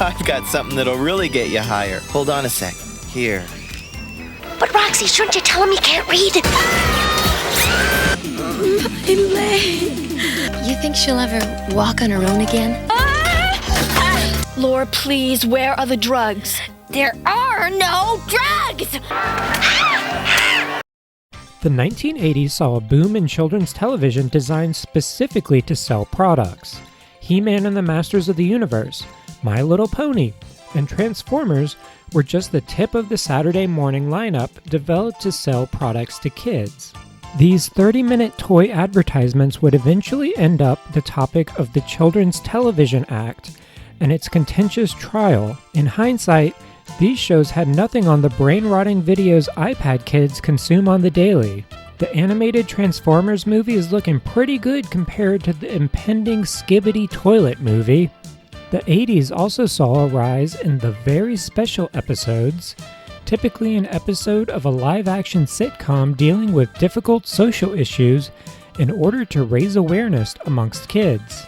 I've got something that'll really get you higher. Hold on a sec. Here. But Roxy, shouldn't you tell him you can't read? My leg. You think she'll ever walk on her own again? Lord, please, where are the drugs? There are no drugs! The 1980s saw a boom in children's television designed specifically to sell products. He-Man and the Masters of the Universe, My Little Pony, and Transformers were just the tip of the Saturday morning lineup developed to sell products to kids. These 30-minute toy advertisements would eventually end up the topic of the Children's Television Act and its contentious trial. In hindsight, these shows had nothing on the brain-rotting videos iPad kids consume on the daily. The animated Transformers movie is looking pretty good compared to the impending Skibbity Toilet movie. The 80s also saw a rise in the very special episodes, typically an episode of a live-action sitcom dealing with difficult social issues in order to raise awareness amongst kids.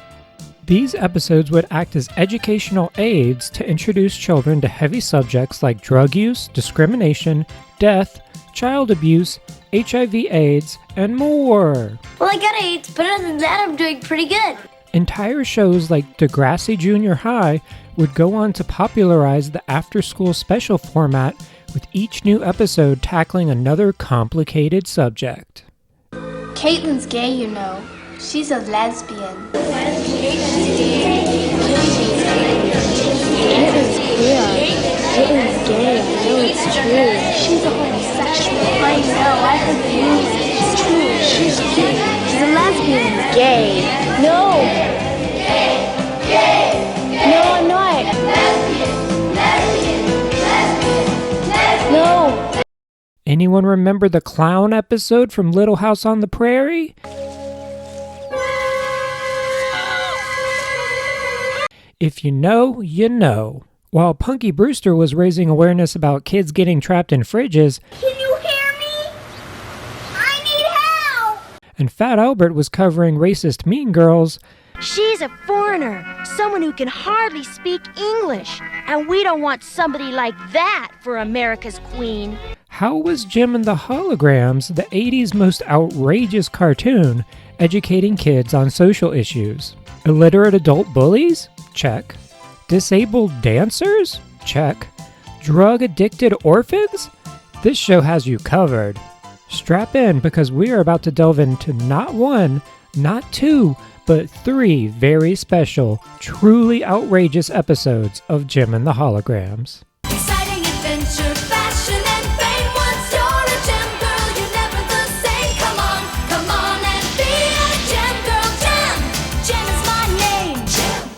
These episodes would act as educational aids to introduce children to heavy subjects like drug use, discrimination, death, child abuse, HIV/AIDS, and more. Well, I got AIDS, but other than that, I'm doing pretty good. Entire shows like Degrassi Junior High would go on to popularize the after-school special format, with each new episode tackling another complicated subject. Caitlin's gay, you know. She's a lesbian. Caitlin's queer. Caitlin's gay. I know it's true. She's a homosexual. I know. I heard the news. It's true. She's gay. She's a lesbian. Gay. No. No, I'm not. No. Anyone remember the clown episode from Little House on the Prairie? If you know, you know. While Punky Brewster was raising awareness about kids getting trapped in fridges, Can you hear me? I need help! and Fat Albert was covering racist Mean Girls, She's a foreigner, someone who can hardly speak English, and we don't want somebody like that for America's queen. how was Jim and the Holograms, the 80s most outrageous cartoon, educating kids on social issues? Illiterate adult bullies? Check. Disabled dancers? Check. Drug-addicted orphans? This show has you covered. Strap in because we are about to delve into not one, not two, but three very special, truly outrageous episodes of Jim and the Holograms. Exciting adventure, fashion and fame. Once you're a gem girl, you're never the same. Come on and be a gem girl. Gem is my name. Gem.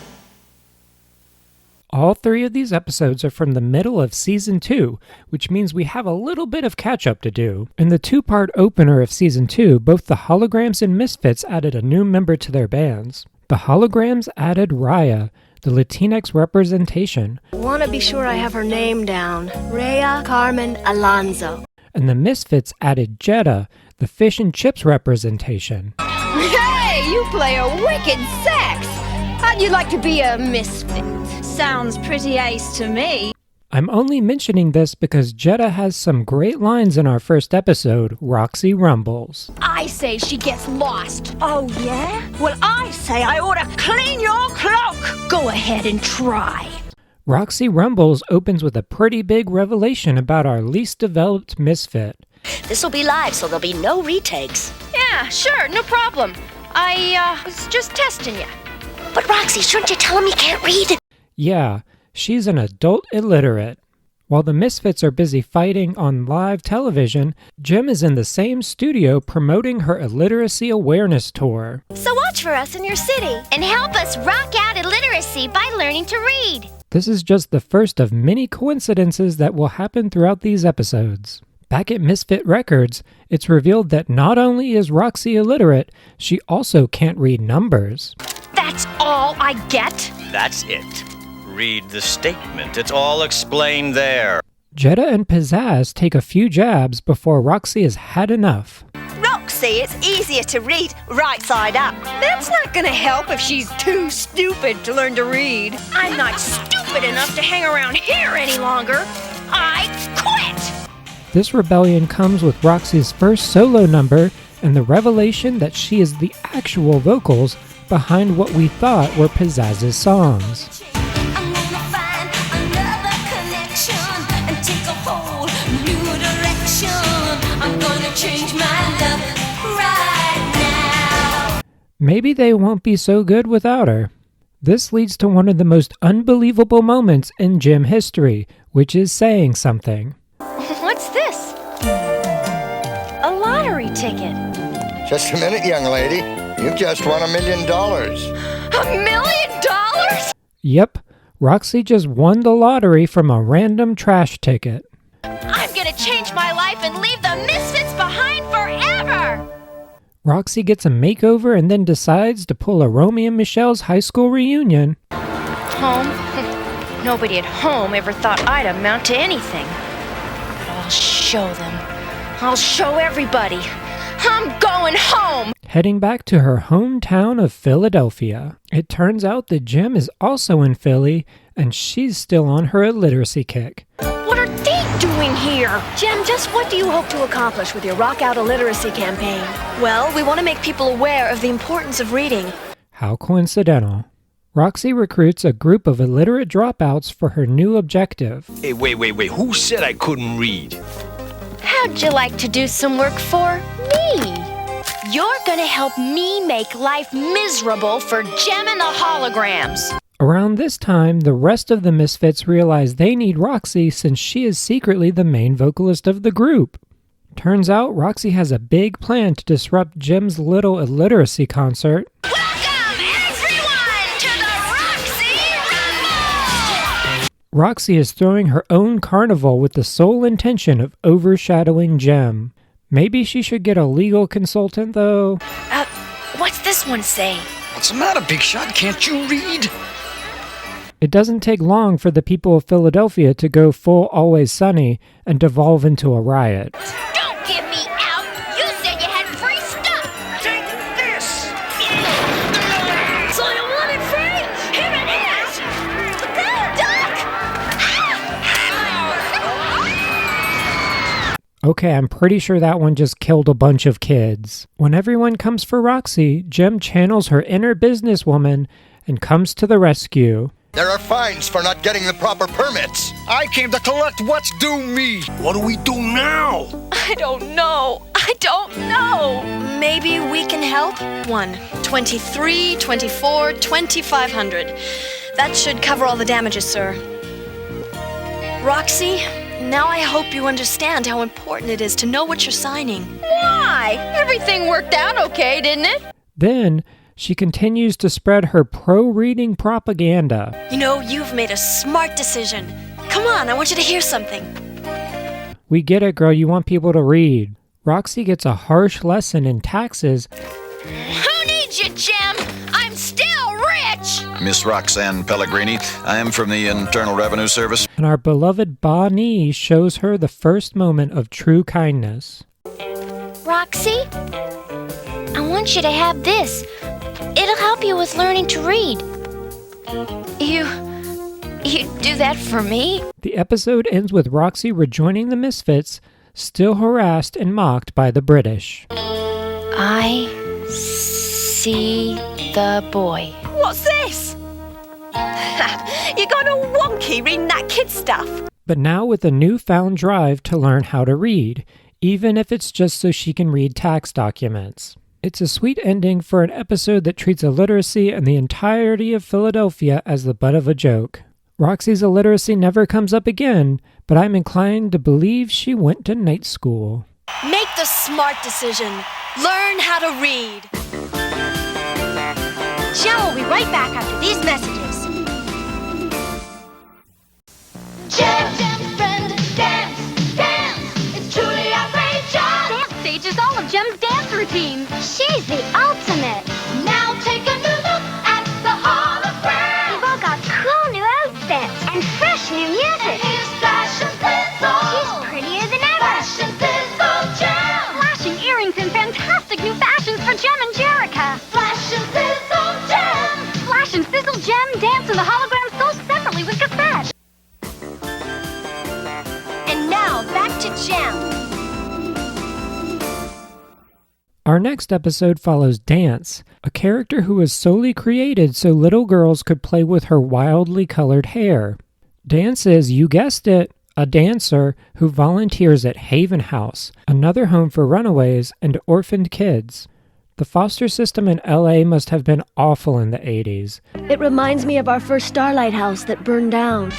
All three of these episodes are from the middle of Season 2, which means we have a little bit of catch-up to do. In the two-part opener of Season 2, both the Holograms and Misfits added a new member to their bands. The Holograms added Raya, the Latinx representation. Want to be sure I have her name down. Rhea Carmen Alonso. And the Misfits added Jetta, the fish and chips representation. Hey, you play a wicked sax! How'd you like to be a misfit? Sounds pretty ace to me. I'm only mentioning this because Jetta has some great lines in our first episode, Roxy Rumbles. I say she gets lost. Oh, yeah? Well, I say I ought to clean your cloak. Go ahead and try. Roxy Rumbles opens with a pretty big revelation about our least developed misfit. This'll be live, so there'll be no retakes. Yeah, sure, no problem. I was just testing you. But Roxy, shouldn't you tell him you can't read? Yeah, she's an adult illiterate. While the Misfits are busy fighting on live television, Jim is in the same studio promoting her illiteracy awareness tour. So watch for us in your city and help us rock out illiteracy by learning to read. This is just the first of many coincidences that will happen throughout these episodes. Back at Misfit Records, it's revealed that not only is Roxy illiterate, she also can't read numbers. That's all I get? That's it. Read the statement. It's all explained there. Jetta and Pizzazz take a few jabs before Roxy has had enough. Roxy! see, it's easier to read right side up. That's not gonna help if she's too stupid to learn to read. I'm not stupid enough to hang around here any longer. I quit! This rebellion comes with Roxy's first solo number and the revelation that she is the actual vocals behind what we thought were Pizzazz's songs. I'm gonna find another connection and take a whole new direction. I'm gonna change my luck right now. Maybe they won't be so good without her. This leads to one of the most unbelievable moments in gym history, which is saying something. What's this? A lottery ticket. Just a minute, young lady. You've just won $1 million. $1 million? Yep, Roxy just won the lottery from a random trash ticket. I'm gonna change my life and leave the misfits behind forever! Roxy gets a makeover and then decides to pull a Romeo and Michelle's high school reunion. Home? Nobody at home ever thought I'd amount to anything. But I'll show them. I'll show everybody. I'm going home! Heading back to her hometown of Philadelphia. It turns out that Jem is also in Philly, and she's still on her illiteracy kick. What are they doing here? Jem, just what do you hope to accomplish with your Rock Out Illiteracy campaign? Well, we want to make people aware of the importance of reading. How coincidental. Roxy recruits a group of illiterate dropouts for her new objective. Hey, wait. Who said I couldn't read? How'd you like to do some work for me? You're gonna help me make life miserable for Jem and the Holograms. Around this time, the rest of the Misfits realize they need Roxy since she is secretly the main vocalist of the group. Turns out Roxy has a big plan to disrupt Jem's little illiteracy concert. Welcome, everyone, to the Roxy Rumble! Roxy is throwing her own carnival with the sole intention of overshadowing Jem. Maybe she should get a legal consultant, though. What's this one say? What's the matter, Big Shot? Can't you read? It doesn't take long for the people of Philadelphia to go full Always Sunny and devolve into a riot. Don't give me out! You said you had free stuff! Take this! So you want it free? Here it is! Okay, I'm pretty sure that one just killed a bunch of kids. When everyone comes for Roxy, Jem channels her inner businesswoman and comes to the rescue. There are fines for not getting the proper permits. I came to collect what's due me. What do we do now? I don't know. Maybe we can help? 1, 23, 24, 2,500. That should cover all the damages, sir. Roxy, now I hope you understand how important it is to know what you're signing. Why? Everything worked out okay, didn't it? Then, she continues to spread her pro-reading propaganda. You know, you've made a smart decision. Come on, I want you to hear something. We get it, girl, you want people to read. Roxy gets a harsh lesson in taxes. Who needs you, Jem? I'm still rich! Miss Roxanne Pellegrini, I am from the Internal Revenue Service. And our beloved Bonnie shows her the first moment of true kindness. Roxy, I want you to have this. It'll help you with learning to read. You do that for me? The episode ends with Roxy rejoining the Misfits, still harassed and mocked by the British. I see the boy. What's this? You got all wonky reading that kid stuff. But now with a newfound drive to learn how to read, even if it's just so she can read tax documents. It's a sweet ending for an episode that treats illiteracy and the entirety of Philadelphia as the butt of a joke. Roxy's illiteracy never comes up again, but I'm inclined to believe she went to night school. Make the smart decision. Learn how to read. Show will be right back after these messages. Jem, friend, dance. It's truly outrageous. Dance stage is all of Jem's dance routine. She's the ultimate. Now take a new look at the Holograms. We've all got cool new outfits and fresh new music. Here's Flash and Sizzle. She's prettier than ever. Flash and Sizzle, Jem. Flashing earrings and fantastic Our next episode follows Danse, a character who was solely created so little girls could play with her wildly colored hair. Danse is, you guessed it, a dancer who volunteers at Haven House, another home for runaways and orphaned kids. The foster system in LA must have been awful in the 80s. It reminds me of our first Starlight house that burned down.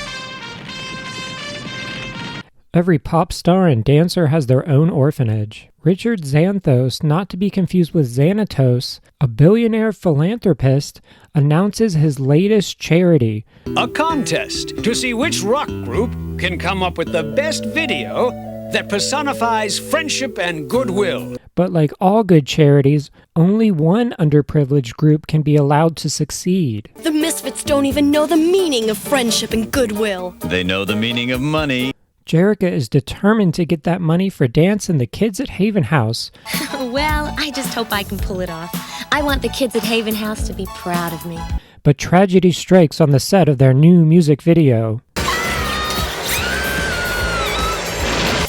Every pop star and dancer has their own orphanage. Richard Xanthos, not to be confused with Xanatos, a billionaire philanthropist, announces his latest charity. A contest to see which rock group can come up with the best video that personifies friendship and goodwill. But like all good charities, only one underprivileged group can be allowed to succeed. The Misfits don't even know the meaning of friendship and goodwill. They know the meaning of money. Jerrica is determined to get that money for Danse and the kids at Haven House. Well, I just hope I can pull it off. I want the kids at Haven House to be proud of me. But tragedy strikes on the set of their new music video.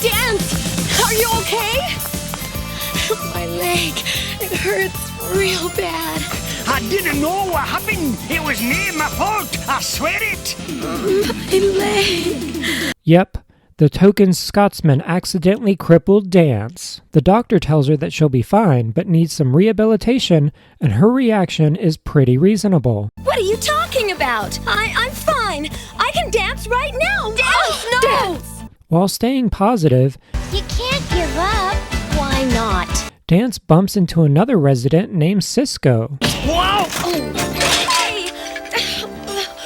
Danse! Are you okay? My leg, it hurts real bad. I didn't know what happened. It was near my fault. I swear it. My leg. Yep. The token Scotsman accidentally crippled Danse. The doctor tells her that she'll be fine, but needs some rehabilitation, and her reaction is pretty reasonable. What are you talking about? I'm fine. I can dance right now. Dance! No! Dance! While staying positive, You can't give up. Why not? Danse bumps into another resident named Cisco. Wow! Hey!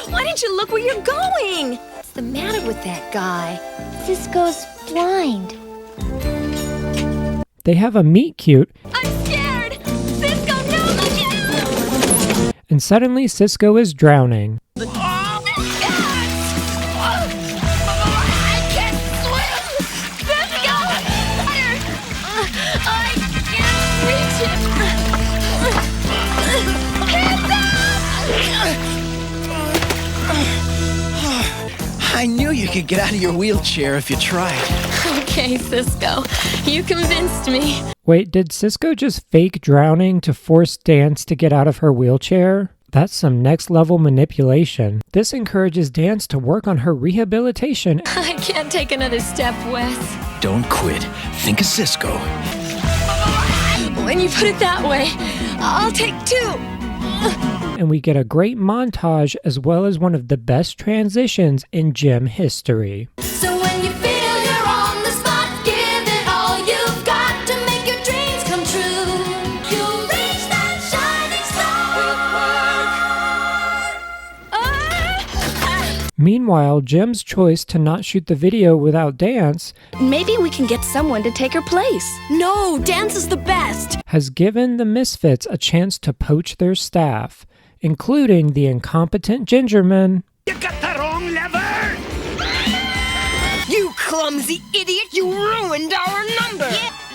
Why didn't you look where you're going? What's the matter with that guy? Cisco's blind. They have a meet-cute, I'm scared! Cisco, no! and suddenly Cisco is drowning. I can't swim! Cisco! I can't reach it! I knew you could get out of your wheelchair if you tried. Okay, Cisco. You convinced me. Wait, did Cisco just fake drowning to force Danse to get out of her wheelchair? That's some next-level manipulation. This encourages Danse to work on her rehabilitation. I can't take another step, Wes. Don't quit. Think of Cisco. When you put it that way, I'll take two. And we get a great montage as well as one of the best transitions in gym history. So when you feel you're on the spot, give it all you've got to make your dreams come true. You'll reach that shining star. Meanwhile, Jim's choice to not shoot the video without Danse Maybe we can get someone to take her place. No, Danse is the best. has given the Misfits a chance to poach their staff, including the incompetent Gingerman. You got the wrong lever! You clumsy idiot, you ruined our number.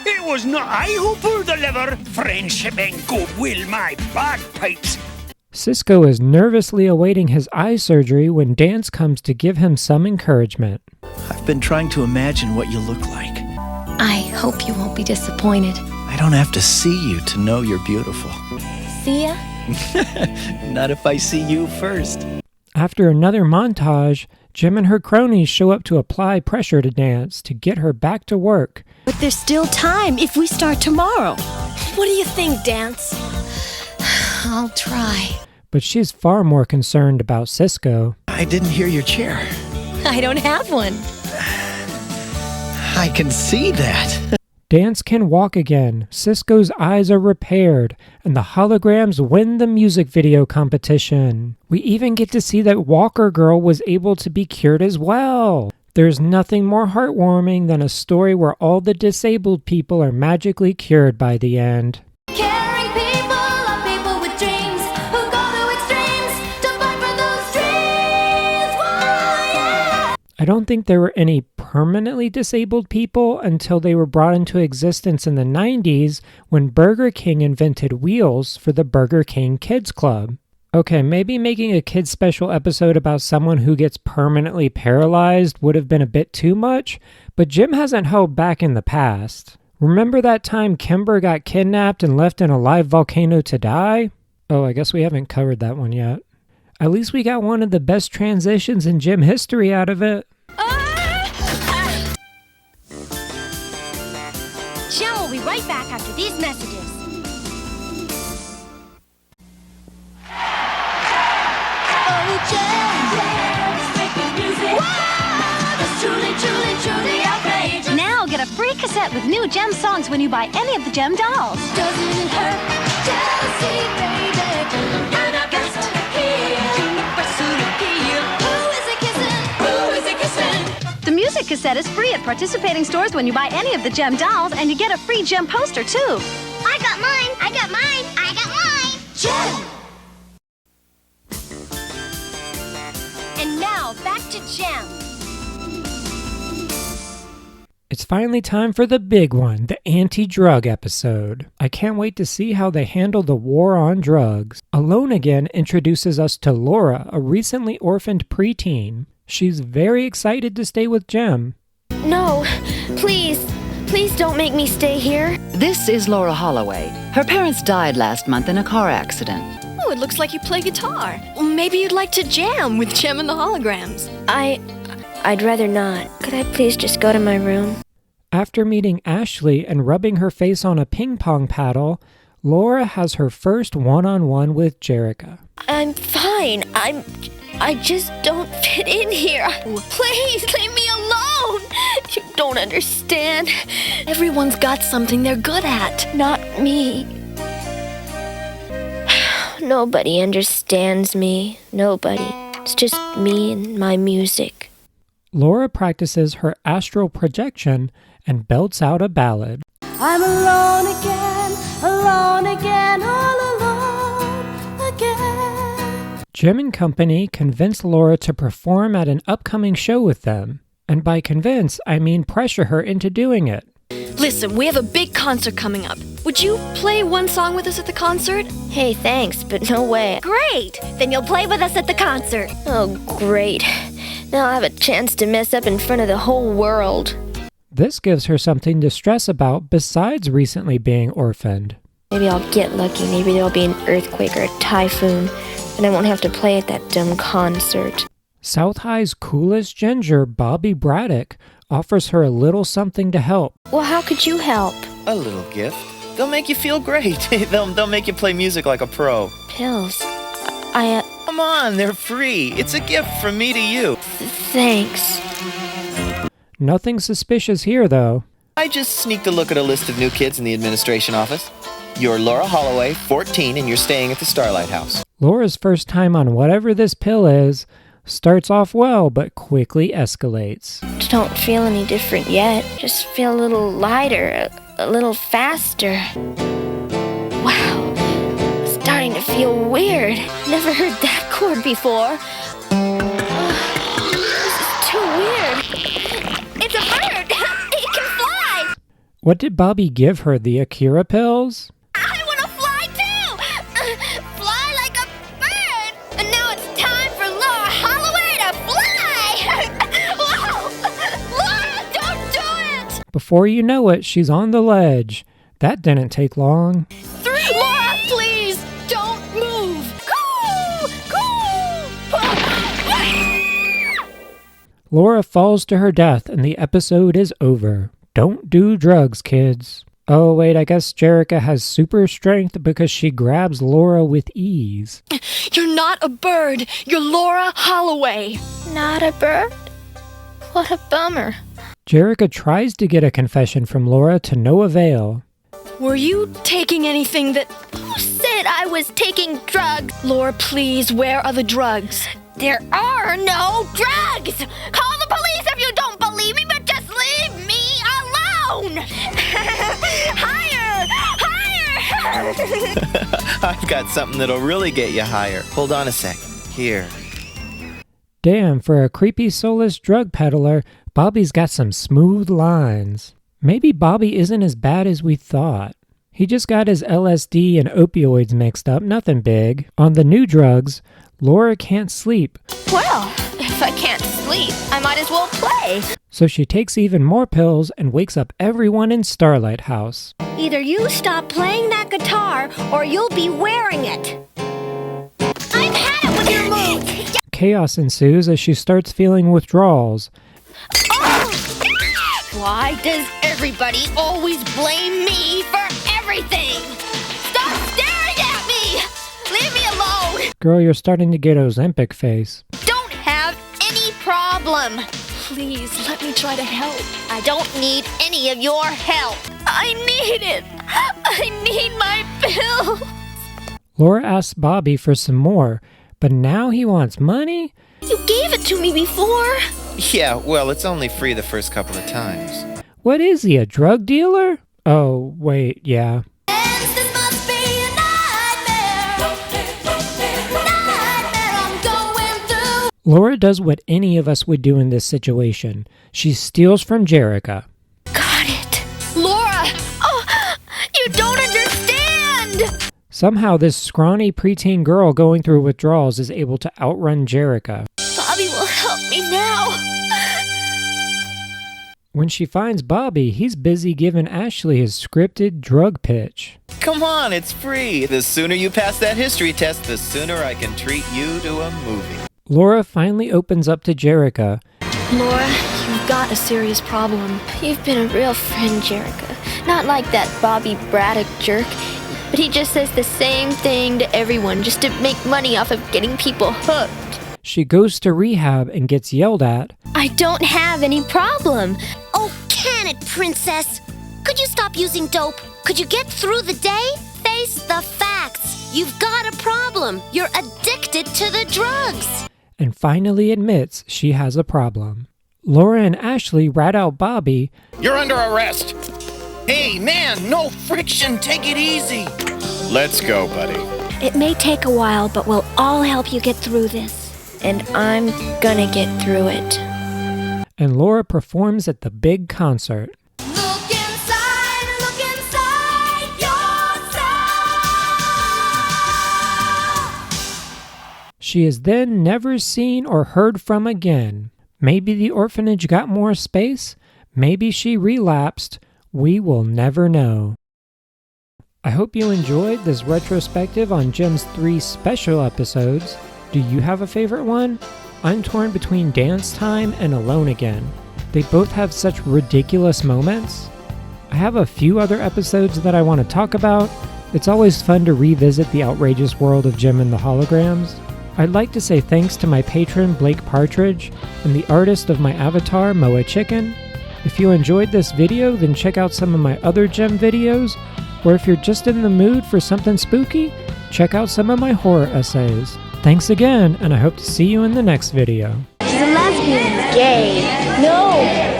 It was not I who pulled the lever. Friendship and goodwill, my bagpipes. Cisco is nervously awaiting his eye surgery when Danse comes to give him some encouragement. I've been trying to imagine what you look like. I hope you won't be disappointed. I don't have to see you to know you're beautiful. See ya? Not if I see you first. After another montage, Jim and her cronies show up to apply pressure to Danse to get her back to work. But there's still time if we start tomorrow. What do you think, Danse? I'll try. But she's far more concerned about Cisco. I didn't hear your chair. I don't have one. I can see that. Danse can walk again, Cisco's eyes are repaired, and the Holograms win the music video competition. We even get to see that Walker Girl was able to be cured as well. There's nothing more heartwarming than a story where all the disabled people are magically cured by the end. Caring people are people with dreams who go to extremes to fight for those dreams. Why, yeah. I don't think there were any permanently disabled people until they were brought into existence in the 90s when Burger King invented wheels for the Burger King Kids Club. Okay, maybe making a kids special episode about someone who gets permanently paralyzed would have been a bit too much, but Jim hasn't held back in the past. Remember that time Kimber got kidnapped and left in a live volcano to die? Oh, I guess we haven't covered that one yet. At least we got one of the best transitions in gym history out of it. Jem will be right back after these messages. Oh, Jem, making music. Wow, that's truly outrageous. Now get a free cassette with new Jem songs when you buy any of the Jem dolls. Doesn't it hurt? Jealousy, baby. And I got to hear universal appeal. Who is it kissing? Who is it kissing? The music cassette is free at participating stores when you buy any of the Jem dolls, and you get a free Jem poster, too. I got mine. I got mine. I got mine. Jem! And now, back to Jem. It's finally time for the big one, the anti-drug episode. I can't wait to see how they handle the war on drugs. Alone Again introduces us to Laura, a recently orphaned preteen. She's very excited to stay with Jem. No, please don't make me stay here. This is Laura Holloway. Her parents died last month in a car accident. Oh, it looks like you play guitar. Maybe you'd like to jam with Jem and the Holograms. I'd rather not. Could I please just go to my room? After meeting Ashley and rubbing her face on a ping pong paddle, Laura has her first one-on-one with Jerica. I'm fine. I just don't fit in here. Please, leave me alone. You don't understand. Everyone's got something they're good at. Not me. Nobody understands me. Nobody. It's just me and my music. Laura practices her astral projection and belts out a ballad. I'm alone again, all alone again. Jem and company convince Laura to perform at an upcoming show with them. And by convince, I mean pressure her into doing it. Listen, we have a big concert coming up. Would you play one song with us at the concert? Hey, thanks, but no way. Great! Then you'll play with us at the concert. Oh, great. Now I'll have a chance to mess up in front of the whole world. This gives her something to stress about besides recently being orphaned. Maybe I'll get lucky. Maybe there'll be an earthquake or a typhoon, and I won't have to play at that dumb concert. South High's coolest ginger, Bobby Braddock, offers her a little something to help. Well, how could you help? A little gift. They'll make you feel great. They'll make you play music like a pro. Pills. Come on, they're free. It's a gift from me to you. Thanks. Nothing suspicious here, though. I just sneaked a look at a list of new kids in the administration office. You're Laura Holloway, 14, and you're staying at the Starlight House. Laura's first time on whatever this pill is starts off well, but quickly escalates. Don't feel any different yet. Just feel a little lighter, a little faster. Wow, starting to feel weird. Never heard that chord before. This is too weird. It's a bird! It can fly! What did Bobby give her, the Akira pills? I want to fly too! Fly like a bird! And now it's time for Laura Holloway to fly! Whoa! Laura, don't do it! Before you know it, she's on the ledge. That didn't take long. 3! Laura, please! Don't move! Laura falls to her death and the episode is over. Don't do drugs, kids. Oh wait, I guess Jerica has super strength because she grabs Laura with ease. You're not a bird. You're Laura Holloway. Not a bird? What a bummer. Jerica tries to get a confession from Laura to no avail. Were you taking anything that... Who said I was taking drugs? Laura, please, where are the drugs? There are no drugs! Call the police if you don't believe me, but just leave me alone! Higher! Higher! I've got something that'll really get you higher. Hold on a sec. Here. Damn, for a creepy soulless drug peddler, Bobby's got some smooth lines. Maybe Bobby isn't as bad as we thought. He just got his LSD and opioids mixed up, nothing big. On the new drugs, Laura can't sleep. Well, if I can't sleep, asleep, I might as well play. So she takes even more pills and wakes up everyone in Starlight House. Either you stop playing that guitar or you'll be wearing it. I've had it with your mood. Chaos ensues as she starts feeling withdrawals. Why does everybody always blame me for everything? Stop staring at me! Leave me alone! Girl, you're starting to get Ozempic face. Don't have any problem. Please, let me try to help. I don't need any of your help. I need it. I need my pills. Laura asks Bobby for some more, but now he wants money? You gave it to me before. Yeah, well, it's only free the first couple of times. What is he, a drug dealer? Oh, wait, yeah. Laura does what any of us would do in this situation. She steals from Jerica. Got it. Laura! Oh, you don't understand! Somehow this scrawny preteen girl going through withdrawals is able to outrun Jerica. Bobby will help me now. When she finds Bobby, he's busy giving Ashley his scripted drug pitch. Come on, it's free. The sooner you pass that history test, the sooner I can treat you to a movie. Laura finally opens up to Jerica. Laura, you've got a serious problem. You've been a real friend, Jerica. Not like that Bobby Braddock jerk, but he just says the same thing to everyone just to make money off of getting people hooked. She goes to rehab and gets yelled at. I don't have any problem. Oh, can it, princess? Could you stop using dope? Could you get through the day? Face the facts. You've got a problem. You're addicted to the drugs. And finally admits she has a problem. Laura and Ashley rat out Bobby. You're under arrest. Hey, man, no friction. Take it easy. Let's go, buddy. It may take a while, but we'll all help you get through this. And I'm gonna get through it. And Laura performs at the big concert. Look inside yourself. She is then never seen or heard from again. Maybe the orphanage got more space. Maybe she relapsed. We will never know. I hope you enjoyed this retrospective on Jim's 3 special episodes. Do you have a favorite one? I'm torn between Dance Time and Alone Again. They both have such ridiculous moments. I have a few other episodes that I want to talk about. It's always fun to revisit the outrageous world of Jim and the Holograms. I'd like to say thanks to my patron Blake Partridge and the artist of my avatar MoeChicken. If you enjoyed this video, then check out some of my other Jim videos, or if you're just in the mood for something spooky, check out some of my horror essays. Thanks again, and I hope to see you in the next video. She's a lesbian. Gay. No.